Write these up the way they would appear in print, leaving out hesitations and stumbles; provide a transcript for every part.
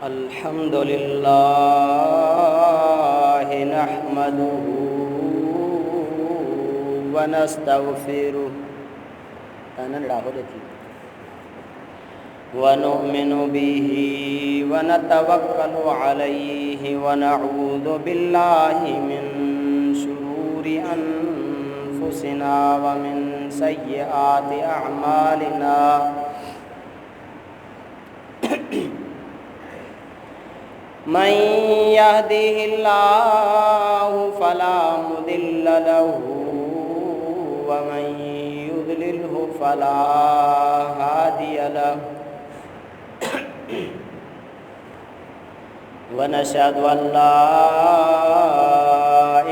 अल्हम्दुलिल्लाह नहमदुहु व नस्तगफिरुह व नु'मिनु बिही व नतवक्कलु अलैहि व नऊज़ु बिल्लाहि मिन शुरूरि अनफुसिना व मिन सय्यिआति अअमालिना। मन यहदिहिल्लाहु फला मुदिल्ल लहु व मन युद्लिल्हु फला हादिय लहु व नशहदु अल्ला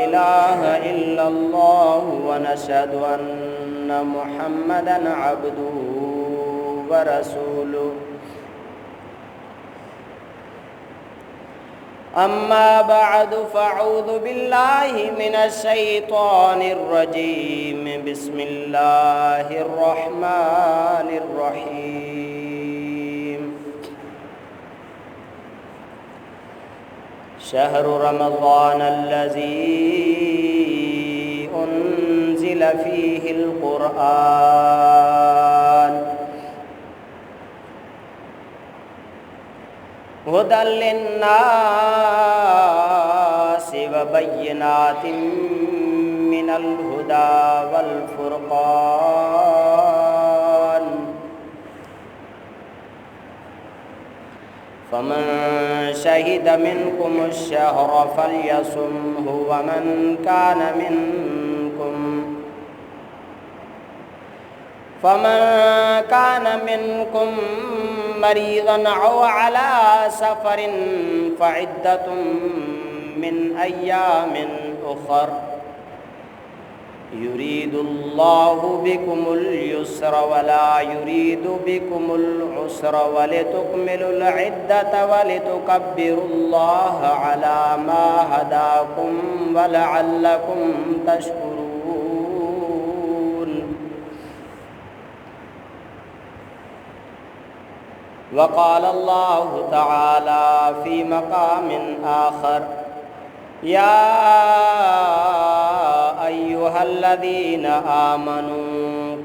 इलाहा इल्लल्लाहु व नशहदु अन्न मुहम्मदन अब्दुहु व रसूलुहु। अम्मा बअदु फ़अऊज़ु बिल्लाहि मिनश शैतानिर रजीम। बिस्मिल्लाहिर रहमानिर रहीम। शहरु रमज़ानल्लज़ी उन्ज़िल फ़ीहिल क़ुरआन हुदल लिन्नासि व बय्यिनातिम मिनल हुदा वल फ़ुरक़ान। फमन शहिद मिनकुमुश शहर फ़ल्यसुमहु व मन कान मिनकुम मरीज़न औ अला सफ़रिन फ़इद्दतुम मिन अय्यामिन उख़र। युरीदुल्लाहु बिकुमुल युस्र वला युरीदु बिकुमुल उस्र वलितुकमिलुल इद्दत वलितुकब्बिरुल्लाह अला मा हदाकुम वलअल्लकुम तशकुरून। वक़ाल अल्लाहु तआला फ़ी मक़ामिन आख़र या अय्युहल्लज़ीना आमनू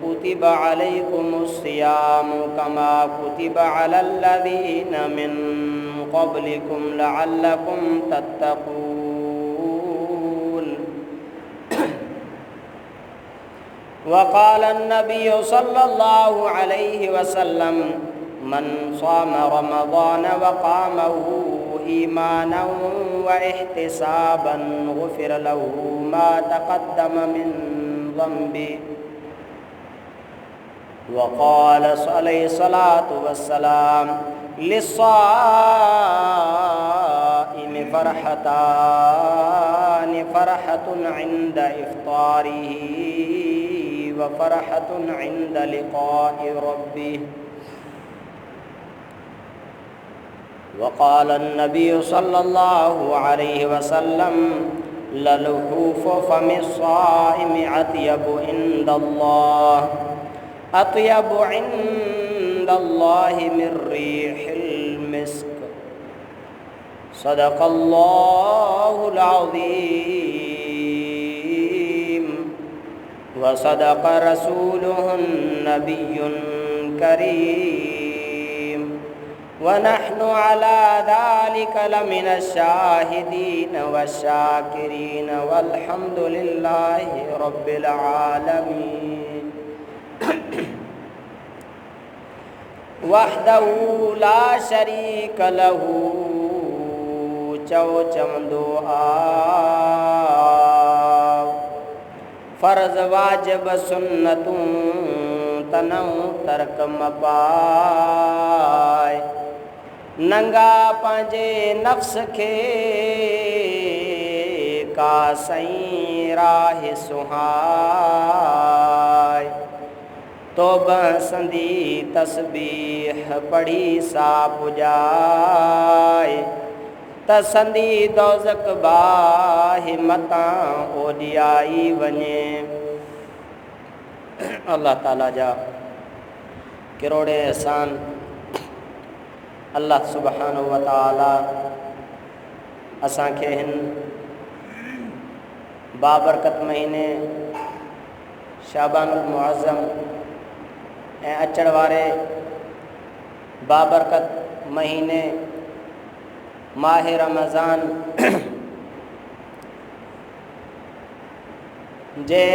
कुतिबा अलैकुमुस्सियामु कमा कुतिबा अलल्लज़ीना मिन क़ब्लिकुम लअल्लकुम तत्तक़ून। वक़ाल अन्नबिय्यु सल्लल्लाहु अलैहि वसल्लम मन साम रमज़ान व क़ामहु ईमानन व इहतिसाबन गुफ़िर लहु मा तक़द्दम मिन ज़ंबिही। व क़ाल अलैहिस्सलातु वस्सलाम लिस्साइमि फ़रहतानि फ़रहतुन इंद इफ़्तारिही व फ़रहतुन इंद लिक़ाइ रब्बिही। वक़ाल अन्नबिय्यु सल्लल्लाहु अलैहि वसल्लम ललुहूफ़ु फ़मिस्साइमि अत्यबु इंदल्लाहि मिन रिहिल मिस्क। सदक़ल्लाहुल अज़ीम व सदक़ रसूलुहुन नबियुल करीम व नहनु अला ज़ालिका लमिनश शाहिदीन वश्शाकिरीन वल्हम्दुलिल्लाहि रब्बिल आलमीन। वहदहु ला शरीक लहु चौचम दुआ फ़र्ज़ वाजिब सुन्नतूं तनऊ तर्क मपाए। नंगा पंहिंजे नफ़्स खे का सईं राह सुहाए। तौबह संदी तस्बीह पढ़ी सा पुजाए। तसंदी दोज़ख बाहि मतां ओॾियाई वञे। अल्लाह ताला जा किरोड़े एहसान अल्लाह सुब्हानहु व तआला असांखे हिन बाबरकत महीने शाबानुल मुअज़्ज़म ऐं अचण वारे बाबरकत महीने माह रमज़ान जे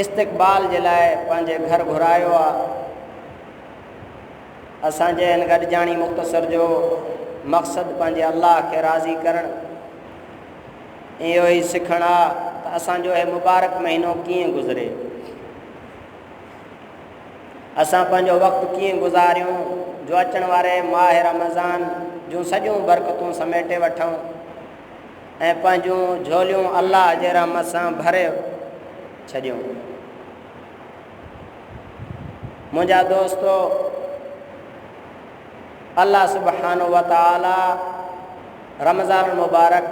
इस्तक़बाल जे लाइ पंहिंजे घर घुरायो आहे। असांजे हिन गॾिजाणी मुख़्तसर जो मक़सदु पंहिंजे अल्लाह खे राज़ी करणु, इहो ई सिखणु आहे त असांजो हे मुबारक महीनो कीअं गुज़रे, असां पंहिंजो वक़्तु कीअं गुज़ारियूं जो अचण वारे माह रमज़ान जूं सॼियूं बरकतूं समेटे वठूं ऐं पंहिंजूं झोलियूं अल्लाह जे रहमत सां भरे छॾियूं। मुंहिंजा दोस्तो, अल्लाह सुब्हानहु व तआला रमज़ान मुबारक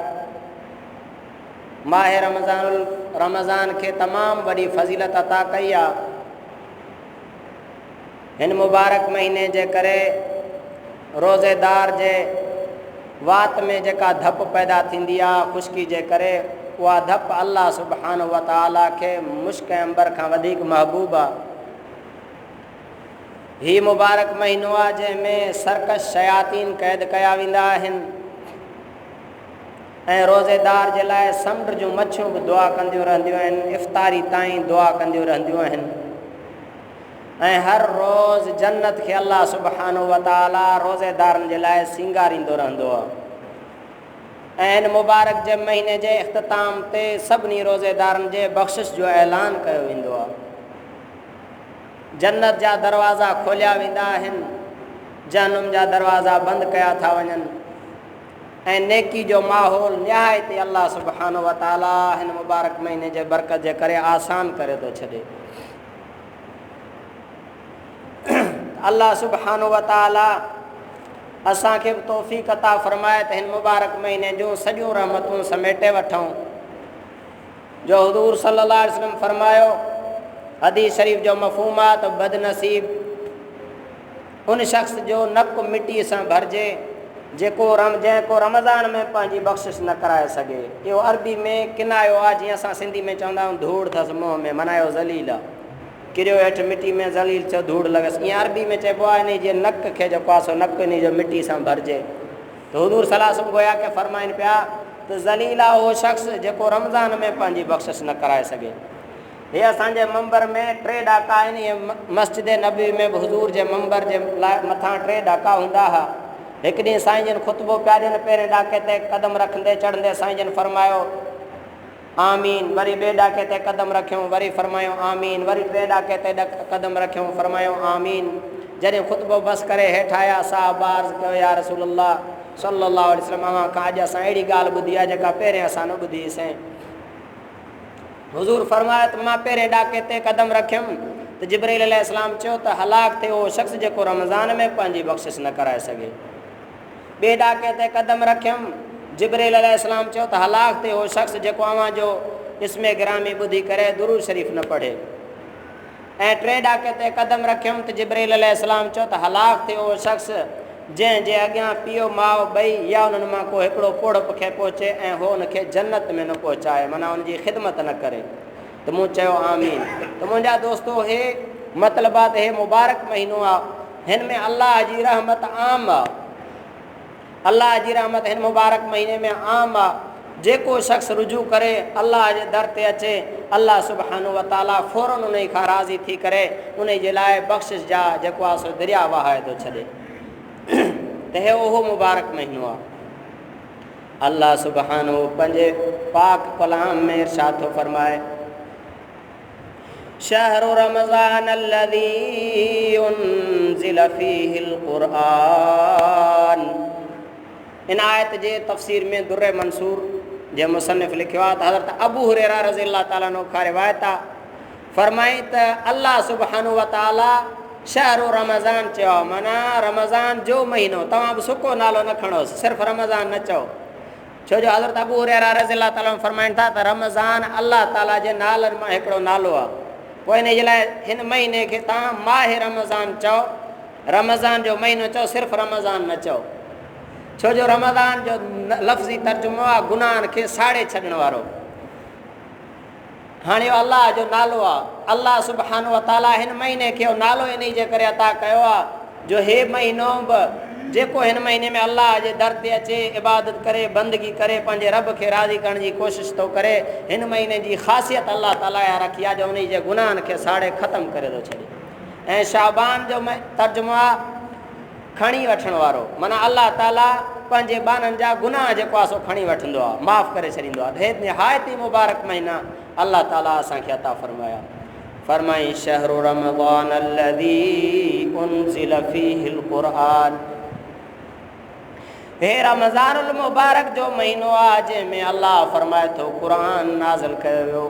माह रमज़ान खे तमामु वॾी फज़ीलत अता कई आहे। हिन मुबारक महीने जे करे रोज़ेदार जे वात में जेका धप पैदा थींदी आहे ख़ुश्की जे करे, उहा धप अल्लाह सुब्हानहु व तआला खे मुश्क ऐं अंबर खां वधीक महबूब आहे। ही मुबारक महीनो आहे जंहिंमें सर्कस शयातीन क़ैद कया वेंदा आहिनि ऐं रोज़ेदार जे लाइ समुंड जूं मच्छियूं बि दुआ कंदियूं रहंदियूं आहिनि, इफ़्तारी ताईं दुआ कंदियूं रहंदियूं आहिनि ऐं हर रोज़ जन्नत खे अल्लाह सुब्हानहु व तआला रोज़ेदारनि जे लाइ सींगारींदो रहंदो आहे। ऐं हिन मुबारक जे महीने जे इख़्तिताम ते सभिनी रोज़ेदारनि जे बख़्शिश जो ऐलान कयो वेंदो आहे। जन्नत जा दरवाज़ा खोलिया वेंदा आहिनि, जहन्नुम जा दरवाज़ा बंदि कया था वञनि ऐं नेकी जो माहौल निहायती अल्लाह सुब्हानहु व तआला हिन मुबारक महीने जे बरकत जे करे आसान करे थो छॾे। अल्लाह सुब्हानहु व तआला असांखे बि तौफ़ीक़ अता फ़रमाए त हिन मुबारक महीने जूं सॼियूं रहमतूं समेटे वठूं। जो हुज़ूर सल्लल्लाहु अलैहि वसल्लम फ़रमायो, हदीस शरीफ़ जो मफ़हूम आहे त बदनसीब उन शख़्स जो नक मिटीअ सां भरिजे जेको रमज़ान में पंहिंजी बख़्शिश न कराए सघे। इहो अरबी में किनायो आहे, जीअं असां सिंधी में चवंदा आहियूं धूड़ अथसि मुंहं में, माना इहो ज़लील आहे, किरियो हेठि मिटी में ज़लील थियो धूड़ लॻसि। ईअं अरबी में चइबो आहे इन जे नक खे जेको आहे सो नक इन जो मिटी सां भरिजे। त हुज़ूर सल्लल्लाहु अलैहि वसल्लम गोया के फ़रमाइनि पिया त ज़लील आहे उहो शख़्स जेको रमज़ान में पंहिंजी बख़्शिश न कराए सघे। हीअ असांजे मंबर में 3 ॾाका आहिनि। इहे मस्जिद नबी में बि हुज़ूर जे मंबर जे लाइ मथां 3 ॾाका हूंदा हुआ। हिकु ॾींहुं साईं जन ख़ुतबो पिया ॾियनि, पहिरें ॾाके ते क़दम रखंदे चढ़ंदे साईं जन फ़रमायो आमीन, वरी ॿिए ॾाके ते क़दम रखियूं, वरी फ़रमायो आमीन, वरी 3 ॾाके ते क़दम रखियूं, फ़रमायो आमीन। जॾहिं ख़ुतबो बसि करे हेठि आया, साहब अर्ज़ु कयो या रसूलल्लाह सल्लल्लाहु अलैहि वसल्लम, अव्हां खां अॼु असां अहिड़ी ॻाल्हि ॿुधी आहे जेका पहिरें असां न ॿुधी हुईसीं। हुज़ूर फ़रमायो त मां पहिरें ॾाके ते क़दम रखियुमि त जिब्रील अलैहिस्सलाम चयो त हलाक थिए उहो शख़्स जेको रमज़ान में पंहिंजी बख़्शिश न कराए सघे। ॿिए ॾाके ते क़दम रखियुमि, जिब्रील अलैहिस्सलाम चयो त हलाक थिए उहो शख़्स जेको अव्हां जो इस्मे गिरामी ॿुधी करे दुरूद शरीफ़ न पढ़े। ऐं 3 ॾाके ते क़दम रखियुमि त जिब्रील अलैहिस्सलाम चयो त हलाक थिए उहो शख़्स जंहिंजे अॻियां पीउ माउ ॿई या उन्हनि मां को हिकिड़ो पोड़ खे पहुचे ऐं उहो उनखे जन्नत में न पहुचाए, माना उनजी ख़िदमत न करे। त मूं चयो आमीन। त मुंहिंजा दोस्तो, हे मतिलबु आहे त हे मुबारक महीनो आहे, हिन में अल्लाह जी रहमत आम आहे। अल्लाह जी रहमत हिन मुबारक महीने में आम आहे। जेको शख़्स रुजू करे अल्लाह जे दर ते अचे, अल्लाह सुब्हानहु व तआला फ़ौरन उन खां राज़ी थी करे उन जे लाइ बख़्शिश जा जेको आहे सो दरिया वहाए थो छॾे। त हे उहो मुबारक महीनो आहे। अल्लाह सुब्हानहु पंहिंजे पाक कलाम में इरशाद थो फ़रमाए, शहरु रमज़ान अल्लज़ी उन्ज़िल फ़ीहिल क़ुरआन। इन आयत जे तफ़सीर में दुर्र मंसूर जे मुसन्निफ़ लिखियो आहे त हज़रत अबू हुरैरा रज़ियल्लाहु ताला अन्हु खां रिवायत आहे, फ़रमाई त अल्लाह सुब्हानहु व तआला शहरु रमज़ान चयो, माना रमज़ान जो महीनो। तव्हां बि सुको नालो न खणोसि, सिर्फ़ु रमज़ान न चओ, छो जो हज़रत अबू हुरैरा रज़ियल्लाहु ताला फ़रमाइनि था त रमज़ान अल्लाह ताला जे नालनि मां हिकिड़ो नालो आहे। पोइ इन जे लाइ हिन महीने खे तव्हां माह रमज़ान चओ रमज़ान जो महीनो चओ, सिर्फ़ु रमज़ान न चओ, छो जो रमज़ान जो लफ़्ज़ी तर्जुमो आहे गुनाहनि खे साड़े छॾण वारो। हाणे इहो अलाह जो नालो आहे। अलाह सुब्हानो व तआला हिन महीने खे नालो इन जे करे अता कयो आहे जो हे महीनो बि जेको हिन महीने में अल्लाह जे दर ते अचे, इबादत करे, बंदगी करे, पंहिंजे रब खे राज़ी करण जी कोशिशि थो करे, हिन महीने जी ख़ासियत अलाह ताला रखी आहे जो उन जे गुनाहनि खे साड़े ख़तमु करे थो छॾे। ऐं शाबान जो तर्जुमो आहे खणी वठण वारो, माना अलाह ताला पंहिंजे बाननि जा गुनाह जेको आहे सो खणी वठंदो आहे, माफ़ु करे छॾींदो आहे। हे निहायती मुबारक महीना अल्लाह ताला असांखे अता फरमाया। फरमाई शहरु रमज़ान अल्लज़ी उनज़िल फ़ीहिल क़ुरआन, हे रमज़ानुल मुबारक जो महीनो आहे जंहिंमें अल्लाह फरमाए थो क़ुरान नाज़िल कयो वियो।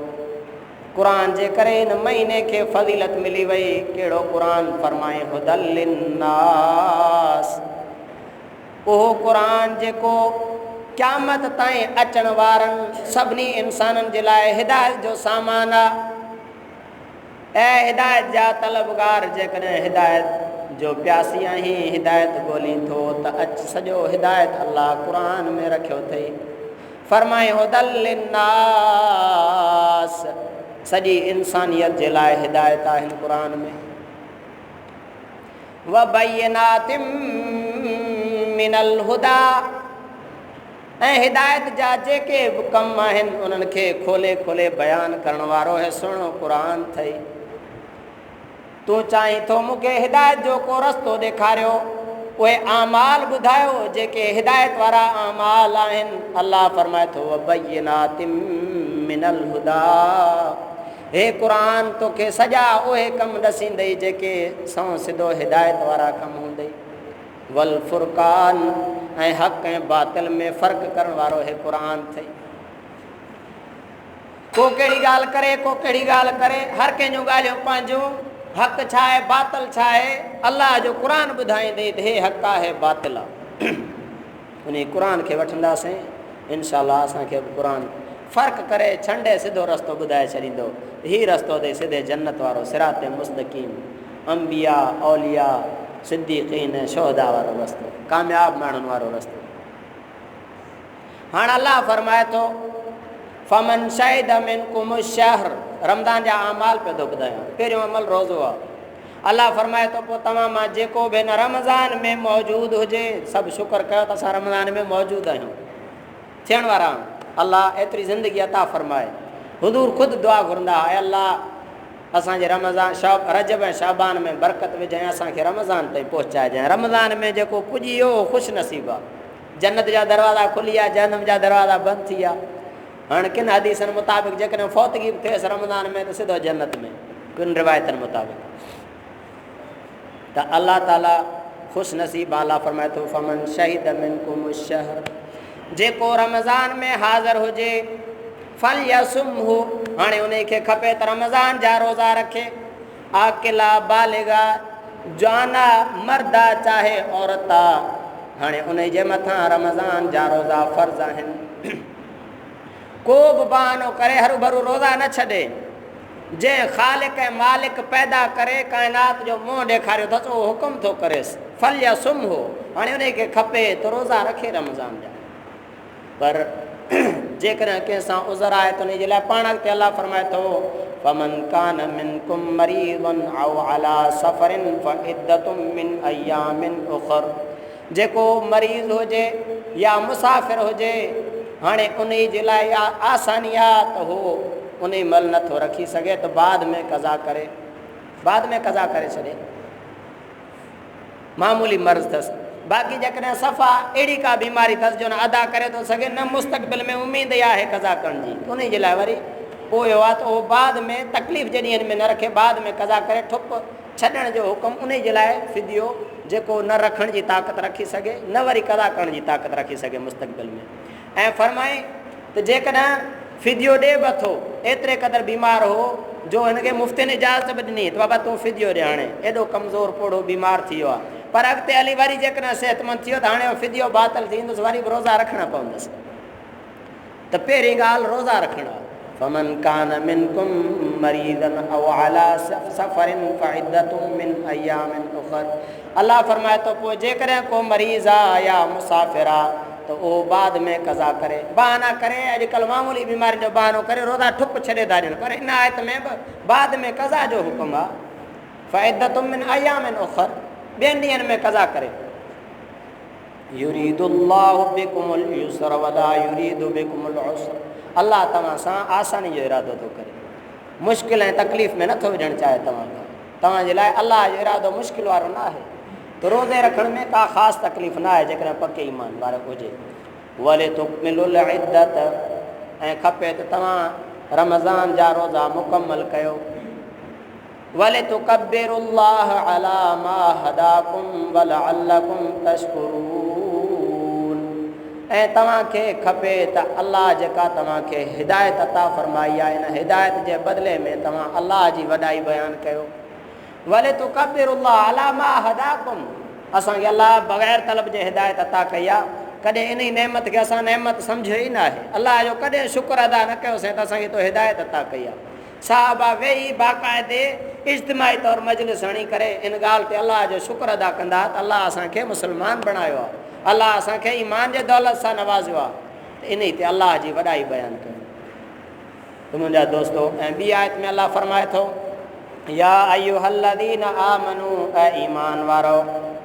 क़ुरान जे करे हिन महीने खे फ़ज़ीलत मिली वई। कहिड़ो क़ुरान? फरमाए हुदल लिन्नास, उहो क़ुरान जेको क़यामत ताईं अचण वारनि सभिनी इंसाननि जे लाइ हिदायत जो सामान आहे। ऐं हिदायत जा तलबगार जेकॾहिं हिदायत जो प्यासी आहीं, हिदायत ॻोल्हीं थो त अच, सॼो हिदायत अल्लाह क़ुरान में रखियो अथई। फरमाए हुदल लिन्नास, सॼी इंसानियत जे लाइ हिदायत आहे हिन क़ुरान में। व बय्यनातिम मिनल हुदा, ऐं हिदायत जा जेके बि कम आहिनि उन्हनि खे खोले खोले बयानु करण वारो है सुहिणो क़ुरान अथई। तूं चाहीं थो मूंखे हिदायत जो को रस्तो ॾेखारियो, उहे आमाल ॿुधायो जेके हिदायत वारा आमाल आहिनि। अल्लाह फरमाए थो वबय्यनातिम मिनल हुदा, हे क़ुरान तोखे सॼा उहे कम ॾसींदई जेके सौ सिधो हिदायत वारा कम हूंदई। वल फुरकान, ऐं हक़ ऐं बातिल में फ़र्क़ु करण वारो हे क़ुरान अथई। को कहिड़ी ॻाल्हि करे, को कहिड़ी ॻाल्हि करे, हर कंहिंजूं ॻाल्हियूं पंहिंजूं, हक़ छा आहे बातिल छा आहे, अल्लाह जो क़ुरान ॿुधाईंदे त हे हक़ आहे, हे बातिल आहे। उन क़ुरान खे वठंदासीं इंशा अल्लाह असांखे क़ुरान फ़र्क़ु करे छंडे सिधो रस्तो ॿुधाए छॾींदो। हीउ रस्तो अथई सिधे जन्नत वारो, सिराते मुस्तक़ीम, अंबिया औलिया सिद्दीक़ीन शोहदा वारो रस्तो, कामयाब माण्हुनि वारो रस्तो। हाणे अल्लाह फरमाए थो फमन शहिद मिनकुम शहर, रमज़ान जा अमाल पियो थो ॿुधायां। पहिरियों अमल रोज़ो आहे। अल्लाह फरमाए थो पोइ तव्हां मां जेको बि हिन रमज़ान में मौजूदु हुजे, सभु शुक्र कयो त असां रमज़ान में मौजूदु आहियूं, थियण वारा आहियूं। अल्लाह एतिरी ज़िंदगी अता फरमाए। हुज़ूर ख़ुदि दुआ घुरंदा, ऐं अल्लाह असांजे रमज़ान रजब ऐं शाबान में बरकत विझाए, असांखे रमज़ान ताईं पहुचाइजांइ। रमज़ान में जेको पुॼी वियो ख़ुशि नसीबु आहे। जन्नत जा दरवाज़ा खुली विया, जहन्नम जा दरवाज़ा बंदि थी विया। हाणे किन हदीसनि मुताबिक़ जेकॾहिं फ़ौतगी बि थिएसि रमज़ान में त सिधो जन्नत में, किन रिवायतनि मुताबिक़। त अल्लाह ताला ख़ुशि नसीबु अल्लाह फरमाए थो फमन शहीद मिनकुम शहर, जेको रमज़ान में हाज़िर हुजे फल यसुमहु, हाणे उन खे खपे त रमज़ान जा रोज़ा रखे। आकिला बालिगा, जाना मर्दा चाहे औरत, हाणे उन जे मथां रमज़ान जा रोज़ा फ़र्ज़ आहिनि। को बि बहानो करे हरू भरू रोज़ा न छॾे। जंहिं ख़ालिक ऐं मालिक पैदा करे काइनात जो मुंहुं ॾेखारियो अथसि उहो हुकुम थो करेसि फल यसुमहु, हाणे उन खे खपे त रोज़ा रखे रमज़ान जा। पर जेकॾहिं कंहिंसां उज़र आहे त उन जे लाइ पाण अॻिते अल्लाह फरमाए थो फमन कान मिनकुम मरीज़न औ अला सफ़रिन फइद्दतुम मिन अय्यामिन उख़र, जेको मरीज़ हुजे या मुसाफ़िर हुजे, हाणे उन जे लाइ आसानी आहे त हू उन महिल नथो रखी सघे त बाद में कज़ा करे, बाद में कज़ा करे छॾे, मामूली मर्ज़ अथसि। बाक़ी जेकॾहिं सफ़ा अहिड़ी का बीमारी अथसि जो न अदा करे थो सघे, न मुस्तक़बिल में उमेदु आहे कज़ा करण जी, उन जे लाइ वरी पोइ आहे त उहो बाद में तकलीफ़ जॾहिं हिन में न रखे, बाद में कज़ा करे ठुप छॾण जो हुकुम उन जे लाइ फिदियो जेको न रखण जी ताक़त रखी सघे, न वरी कज़ा करण जी ताक़त रखी सघे मुस्तक़बिल में। ऐं फरमाए त जेकॾहिं फिदियो ॾे बि थो, एतिरे क़दुरु बीमार हो जो हिनखे मुफ़्ती ने इजाज़त बि ॾिनी त बाबा तूं फिदियो ॾे, हाणे एॾो कमज़ोर पोड़ो बीमार थी वियो आहे, पर अॻिते हली वरी जेकॾहिं सिहतमंद थी वियो त हाणे फिदियो बातिल थींदुसि, वरी बि रोज़ा रखणा पवंदसि। त पहिरीं ॻाल्हि रोज़ा रखणु आहे। फमन कान मिनकुम मरीदन औ अला सफरिन फइद्दतुम मिन अय्यामिन उखर। अल्लाह फरमाए तो पोइ जेकॾहिं को मरीज़ आहे या मुसाफ़िर आहे त उहो बाद में कज़ा करे, बहाना करे। अॼुकल्ह मामूली बीमारी जो बहानो करे रोज़ा ठुप छॾे था ॾियनि, पर इन आयत में बि बाद में कज़ा जो हुकुम आहे। फइद्दतुम मिन अय्यामिन उखर, ॿियनि ॾींहंनि में कज़ा करे। युरीदुल्लाहु बिकुमुल युस्र वला युरीदु बिकुमुल उस्र। अल्लाह तव्हां सां आसानी जो इरादो थो करे, मुश्किल ऐं तकलीफ़ में नथो विझणु चाहे तव्हांजे लाइ। अल्लाह जो इरादो मुश्किल वारो न आहे। तो रोज़े रखण में का ख़ासि तकलीफ़ न आहे जेकॾहिं पके ईमान वारो हुजे। वले तुकमिलुल इद्दत, ऐं खपे त तव्हां रमज़ान जा रोज़ा मुकमल कयो। वले तुकब्बिरुल्लाह अला मा हदाकुम वलअल्लकुम तशकुरून, ऐं तव्हांखे खपे त अल्लाह जेका तव्हांखे हिदायत अता फरमाई आहे, इन हिदायत जे बदिले में तव्हां अल्लाह जी वॾाई बयानु कयो। वले तुकब्बिरुल्लाह अला मा हदाकुम, असांखे अल्लाह बग़ैर तलब जे हिदायत अता कई आहे। कॾहिं इन नेमत खे असां नेमत सम्झियो ई न आहे। अल्लाह जो कॾहिं शुक्र अदा न कयोसीं त असांखे तो हिदायत अता कई आहे। साहबा वेही बाक़ाइदे इज्तिमाही तौर मजलिस हणी करे इन ॻाल्हि ते अल्लाह जो शुक्र अदा कंदा त अल्लाह असांखे मुस्लमान बणायो आहे, अल्लाह असांखे ईमान जे दौलत सां नवाज़ियो आहे। त इन ते अल्लाह जी वॾाई बयानु कयो। त मुंहिंजा दोस्तो, ऐं ॿी आयत में अल्लाह फरमाए थो, या अय्युहल्लज़ीना आमनू, ऐ ईमान वारो,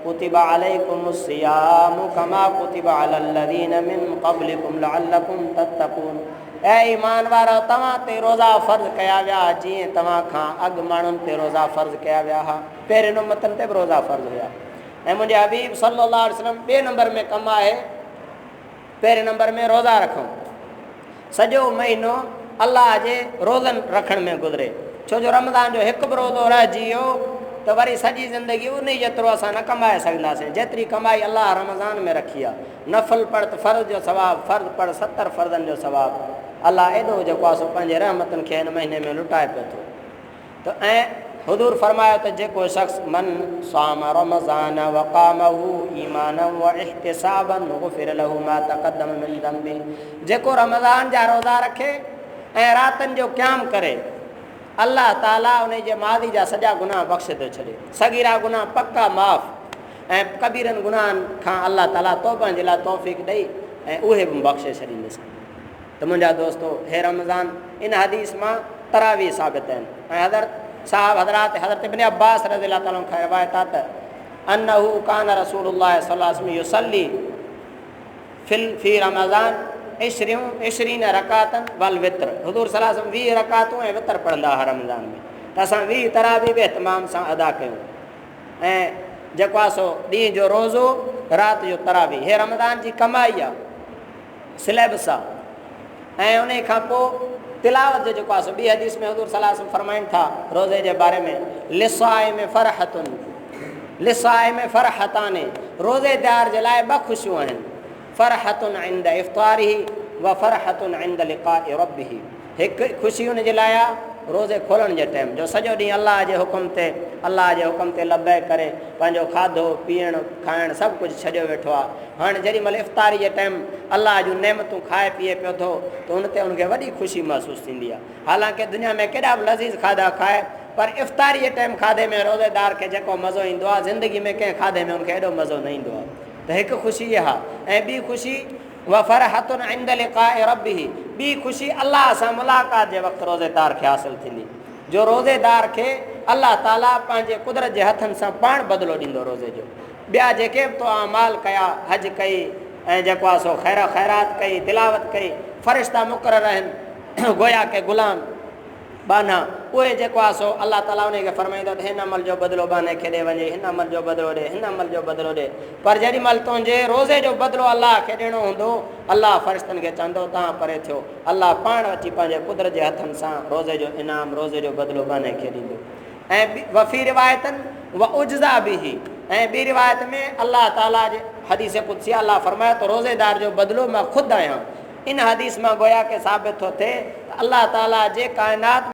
कुतिबा अलैकुमुस सियामु कमा कुतिबा अलल्लज़ीना मिन क़ब्लिकुम लअल्लकुम तत्तक़ून। ऐ ईमान वारो, तव्हां ते रोज़ा फ़र्ज़ कया विया जीअं तव्हां खां अॻु माण्हुनि ते रोज़ा फ़र्ज़ कया विया हुआ। पहिरियों उम्मतनि ते बि रोज़ा फ़र्ज़ हुया। ऐं मुंहिंजे हबीब सल्लल्लाहु अलैहि वसल्लम ॿिए नंबर में कमु आहे, पहिरें नंबर में रोज़ा रखूं। सॼो महीनो अल्लाह जे रोज़नि रखण में गुज़रे, छो जो रमज़ान जो हिकु बि रोज़ो रहिजी वियो त वरी सॼी ज़िंदगी उन जेतिरो असां न कमाए सघंदासीं जेतिरी कमाई अल्लाह रमज़ान में रखी आहे। नफ़ल पढ़ त फ़र्ज़ जो सवाबु, फ़र्ज़ पढ़ 70 फ़र्ज़नि जो सवाबु। अल्लाह एॾो जेको आहे सो पंहिंजे रहमतनि खे हिन महीने में लुटाए पियो थो। त ऐं हुज़ूर फरमायो त जेको शख़्स मन साम रमज़ान वक़ामहू ईमानन व इहतिसाबन गुफ़िर लहू मा तक़द्दम मिन ज़ंबी, जेको रमज़ान जा रोज़ा रखे ऐं रातनि जो क़याम करे, अल्लाह ताला उन जे मादी जा सॼा गुनाह बख़्शे थो छॾे। सगीरा गुनाह पक्का माफ़, ऐं कबीरनि गुनाहनि खां अल्लाह ताला तौबा जे लाइ तौफ़ीक़ ॾेई ऐं उहे बि बख़्शे छॾींदुसि। त मुंहिंजा दोस्तो, हे रमज़ान इन हदीस मां तरावी साबित आहिनि। ऐं हज़रत इब्न अब्बास रज़ियल्लाहु ताला खां रिवायतात अन्नहु कान रसूलुल्लाह सल्लल्लाहु अलैहि वसल्लम युसल्ली फी रमज़ान 20 रकातन वल वित्र। हुज़ूर सल्लल्लाहु अलैहि वसल्लम 20 रकातूं ऐं वित्र पढ़ंदा हुआ रमज़ान में। त असां 20 तरावी बि इहतमाम सां अदा कयूं। ऐं जेको आहे सो ॾींहं जो रोज़ो, राति जो तरावी, हे रमज़ान जी कमाई आहे, सिलेबस आहे। ऐं उन खां पोइ तिलावत जो जेको आहे सो ॿी हदीस में हुज़ूर सल्लल्लाहु अलैहि वसल्लम फरमाइनि था रोज़े जे बारे में, लिसाए में फ़रहताने, रोज़ेदार जे लाइ 2 ख़ुशियूं आहिनि। फ़रहतुन इंद इफ़्तारिही व फ़रहतुन इंद लिक़ाइ रब्बिही। हिकु ख़ुशी हुन जे लाइ आहे रोज़े खोलण जे टाइम, जो सॼो ॾींहुं अल्लाह जे हुकुम ते लबैक करे पंहिंजो खाधो पीअणु खाइणु सभु कुझु छॾियो वेठो आहे। हाणे जेॾी महिल इफ़्तारी जे टाइम अल्लाह जूं नेमतूं खाए पीए पियो थो त उन ते उनखे वॾी ख़ुशी महसूसु थींदी आहे। हालांकि दुनिया में केॾा बि लज़ीज़ खाधा खाए, पर इफ़्तारी जे टाइम खाधे में रोज़ेदार खे जेको मज़ो ईंदो आहे, ज़िंदगी में कंहिं खाधे में उनखे एॾो मज़ो न ईंदो आहे। त हिकु ख़ुशी इहा। ऐं ॿी ख़ुशी व फ़रहतुन इंद लिक़ाइ रब्बिही, ॿी ख़ुशी अल्लाह सां मुलाक़ात जे वक़्तु रोज़ेदार खे हासिलु थींदी, जो रोज़ेदार खे अल्लाह ताला पंहिंजे कुदरत जे हथनि सां पाण बदिलो ॾींदो रोज़े जो। ॿिया जेके बि तो अमाल कया, हज कई ऐं जेको आहे सो ख़ैरात कई, तिलावत कई, फ़रिश्ता मुक़रर आहिनि, गोया के ग़ुलाम बाना, उहे जेको आहे सो अल्लाह ताला उनखे फरमाईंदो त हिन अमल जो बदिलो बाने खे ॾे वञे, हिन अमल जो बदिलो ॾे, हिन अमल जो बदिलो ॾे। पर जेॾी महिल तुंहिंजे रोज़े जो बदिलो अल्लाह खे ॾियणो हूंदो, अल्लाह फ़रिश्तनि खे चवंदो तव्हां परे थियो, अल्लाह पाण अची पंहिंजे कुदरत जे हथनि सां रोज़े जो इनाम, रोज़े जो बदिलो बाने खे ॾींदो। ऐं वफ़ी रिवायतनि व उज्ज़ा बि, ऐं ॿी रिवायत में अल्लाह ताला जे हदीस कुदसी अल्लाह फरमाए तो रोज़ेदार जो बदिलो मां ख़ुदि आहियां। इन हदीस मां गोया के साबित थो थिए त अल्लाह ताला जे काइनात